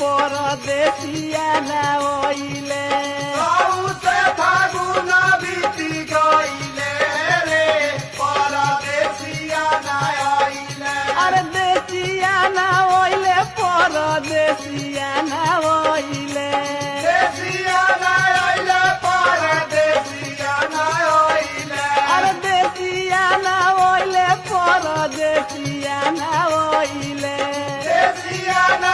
परदेसिया ना ओइले से फागुन बीती गईले रे परदेसिया ना आइले अरे देसिया ना ओइले परदेसिया ना ओइले देसिया ना आइले परदेसिया ना आइले अरे देसिया ना ओइले परदेसिया ना ओइले देसिया ना